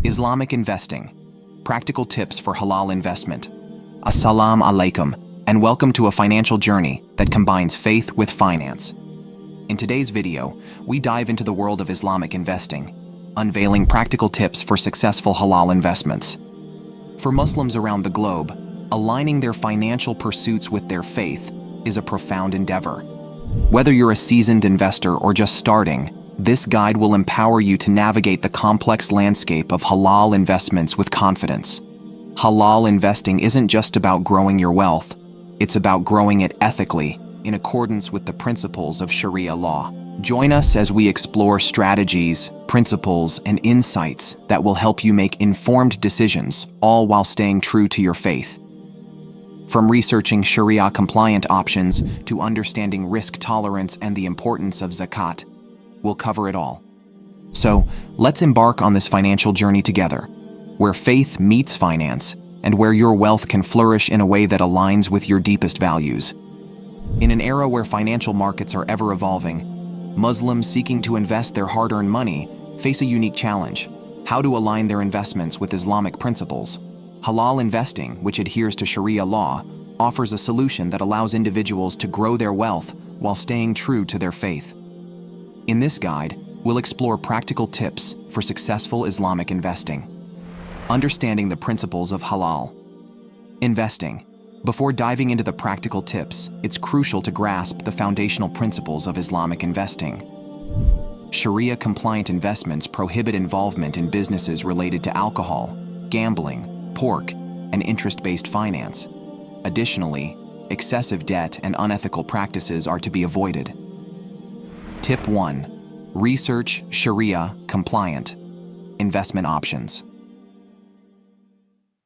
Islamic investing. Practical tips for halal investment. Assalamu alaikum, and welcome to a financial journey that combines faith with finance. In today's video, we dive into the world of Islamic investing, unveiling practical tips for successful halal investments. For Muslims around the globe, aligning their financial pursuits with their faith is a profound endeavor. Whether you're a seasoned investor or just starting, this guide will empower you to navigate the complex landscape of halal investments with confidence. Halal investing isn't just about growing your wealth, it's about growing it ethically, in accordance with the principles of Sharia law. Join us as we explore strategies, principles, and insights that will help you make informed decisions, all while staying true to your faith. From researching Sharia-compliant options to understanding risk tolerance and the importance of zakat, we'll cover it all. So, let's embark on this financial journey together, where faith meets finance, and where your wealth can flourish in a way that aligns with your deepest values. In an era where financial markets are ever evolving, Muslims seeking to invest their hard-earned money face a unique challenge: how to align their investments with Islamic principles. Halal investing, which adheres to Sharia law, offers a solution that allows individuals to grow their wealth while staying true to their faith. In this guide, we'll explore practical tips for successful Islamic investing. Understanding the principles of halal investing. Before diving into the practical tips, it's crucial to grasp the foundational principles of Islamic investing. Sharia-compliant investments prohibit involvement in businesses related to alcohol, gambling, pork, and interest-based finance. Additionally, excessive debt and unethical practices are to be avoided. Tip 1. Research Sharia-compliant investment options.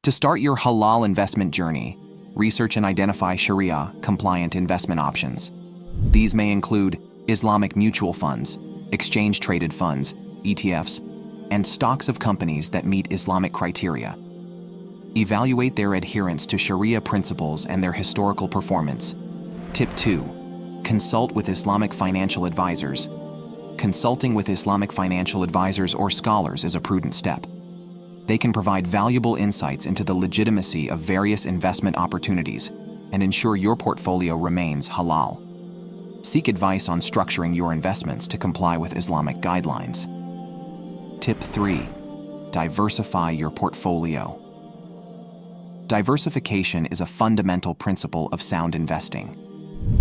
To start your halal investment journey, research and identify Sharia-compliant investment options. These may include Islamic mutual funds, exchange-traded funds, ETFs, and stocks of companies that meet Islamic criteria. Evaluate their adherence to Sharia principles and their historical performance. Tip 2. Consult with Islamic financial advisors. Consulting with Islamic financial advisors or scholars is a prudent step. They can provide valuable insights into the legitimacy of various investment opportunities and ensure your portfolio remains halal. Seek advice on structuring your investments to comply with Islamic guidelines. Tip 3. Diversify your portfolio. Diversification is a fundamental principle of sound investing.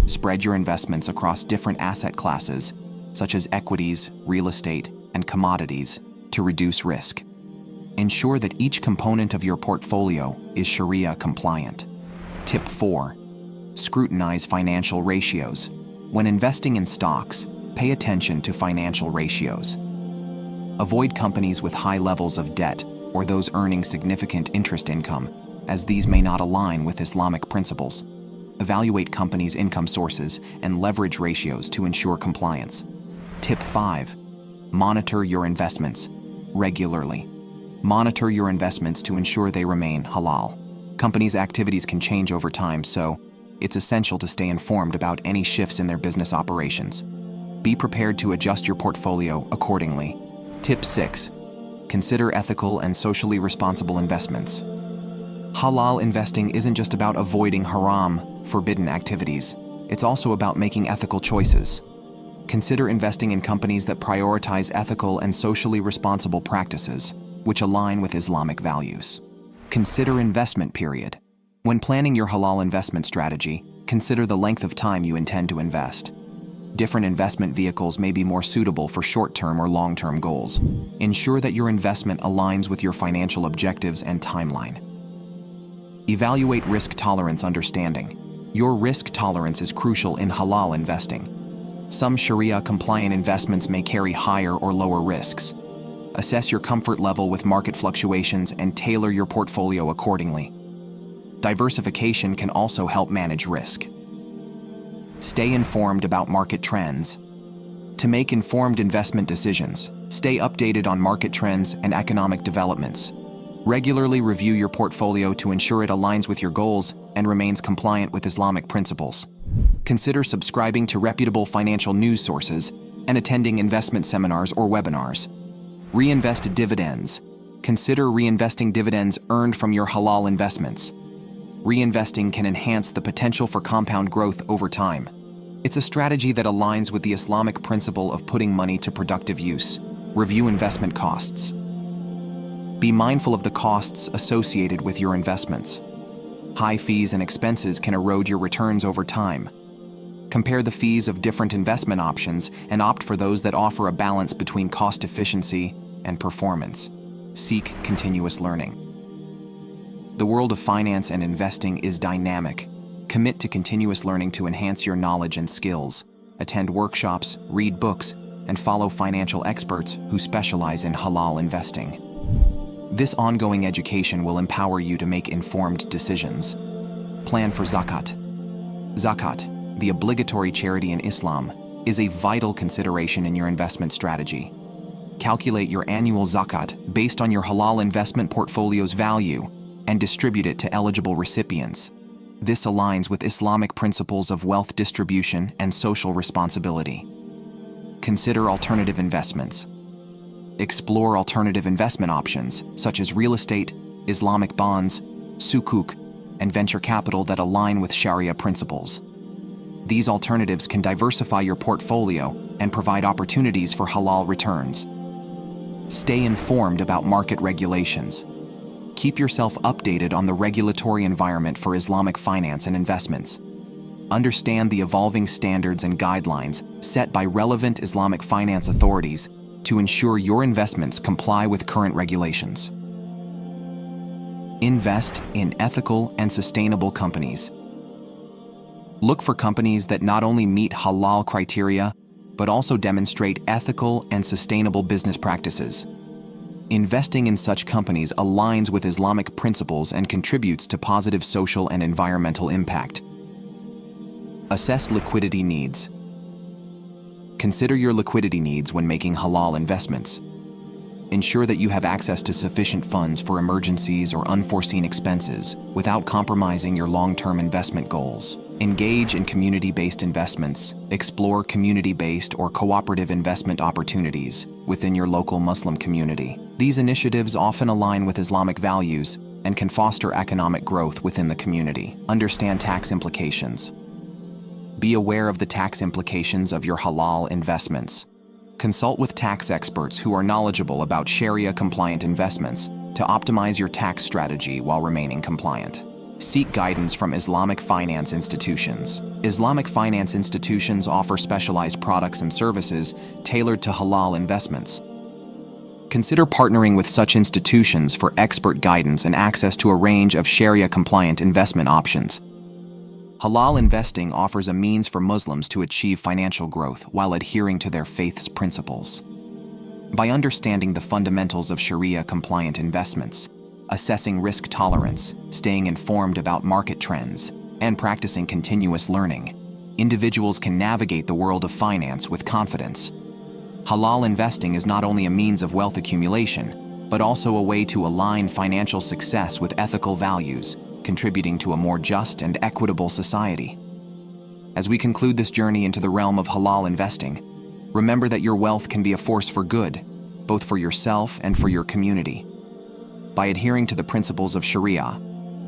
Spread your investments across different asset classes, such as equities, real estate, and commodities, to reduce risk. Ensure that each component of your portfolio is Sharia compliant. Tip 4. Scrutinize financial ratios. When investing in stocks, pay attention to financial ratios. Avoid companies with high levels of debt or those earning significant interest income, as these may not align with Islamic principles. Evaluate companies' income sources and leverage ratios to ensure compliance. Tip 5. Monitor your investments regularly. Monitor your investments to ensure they remain halal. Companies' activities can change over time, so it's essential to stay informed about any shifts in their business operations. Be prepared to adjust your portfolio accordingly. Tip 6. Consider ethical and socially responsible investments. Halal investing isn't just about avoiding haram, forbidden activities. It's also about making ethical choices. Consider investing in companies that prioritize ethical and socially responsible practices, which align with Islamic values. Consider investment period. When planning your halal investment strategy, consider the length of time you intend to invest. Different investment vehicles may be more suitable for short-term or long-term goals. Ensure that your investment aligns with your financial objectives and timeline. Evaluate risk tolerance understanding. Your risk tolerance is crucial in halal investing. Some Sharia-compliant investments may carry higher or lower risks. Assess your comfort level with market fluctuations and tailor your portfolio accordingly. Diversification can also help manage risk. Stay informed about market trends. To make informed investment decisions, stay updated on market trends and economic developments. Regularly review your portfolio to ensure it aligns with your goals and remains compliant with Islamic principles. Consider subscribing to reputable financial news sources and attending investment seminars or webinars. Reinvest dividends. Consider reinvesting dividends earned from your halal investments. Reinvesting can enhance the potential for compound growth over time. It's a strategy that aligns with the Islamic principle of putting money to productive use. Review investment costs. Be mindful of the costs associated with your investments. High fees and expenses can erode your returns over time. Compare the fees of different investment options and opt for those that offer a balance between cost efficiency and performance. Seek continuous learning. The world of finance and investing is dynamic. Commit to continuous learning to enhance your knowledge and skills. Attend workshops, read books, and follow financial experts who specialize in halal investing. This ongoing education will empower you to make informed decisions. Plan for zakat. Zakat, the obligatory charity in Islam, is a vital consideration in your investment strategy. Calculate your annual zakat based on your halal investment portfolio's value and distribute it to eligible recipients. This aligns with Islamic principles of wealth distribution and social responsibility. Consider alternative investments. Explore alternative investment options such as real estate, Islamic bonds, sukuk, and venture capital that align with Sharia principles. These alternatives can diversify your portfolio and provide opportunities for halal returns. Stay informed about market regulations. Keep yourself updated on the regulatory environment for Islamic finance and investments. Understand the evolving standards and guidelines set by relevant Islamic finance authorities to ensure your investments comply with current regulations. Invest in ethical and sustainable companies. Look for companies that not only meet halal criteria, but also demonstrate ethical and sustainable business practices. Investing in such companies aligns with Islamic principles and contributes to positive social and environmental impact. Assess liquidity needs. Consider your liquidity needs when making halal investments. Ensure that you have access to sufficient funds for emergencies or unforeseen expenses without compromising your long-term investment goals. Engage in community-based investments. Explore community-based or cooperative investment opportunities within your local Muslim community. These initiatives often align with Islamic values and can foster economic growth within the community. Understand tax implications. Be aware of the tax implications of your halal investments. Consult with tax experts who are knowledgeable about Sharia-compliant investments to optimize your tax strategy while remaining compliant. Seek guidance from Islamic finance institutions. Islamic finance institutions offer specialized products and services tailored to halal investments. Consider partnering with such institutions for expert guidance and access to a range of Sharia-compliant investment options. Halal investing offers a means for Muslims to achieve financial growth while adhering to their faith's principles. By understanding the fundamentals of Sharia-compliant investments, assessing risk tolerance, staying informed about market trends, and practicing continuous learning, individuals can navigate the world of finance with confidence. Halal investing is not only a means of wealth accumulation, but also a way to align financial success with ethical values, contributing to a more just and equitable society. As we conclude this journey into the realm of halal investing, remember that your wealth can be a force for good, both for yourself and for your community. By adhering to the principles of Sharia,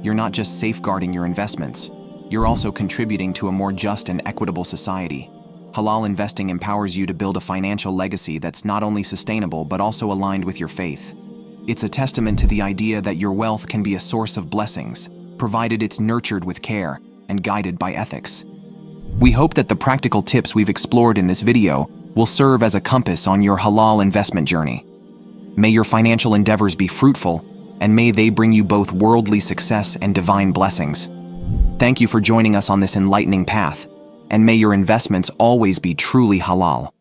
you're not just safeguarding your investments, you're also contributing to a more just and equitable society. Halal investing empowers you to build a financial legacy that's not only sustainable but also aligned with your faith. It's a testament to the idea that your wealth can be a source of blessings, provided it's nurtured with care and guided by ethics. We hope that the practical tips we've explored in this video will serve as a compass on your halal investment journey. May your financial endeavors be fruitful, and may they bring you both worldly success and divine blessings. Thank you for joining us on this enlightening path, and may your investments always be truly halal.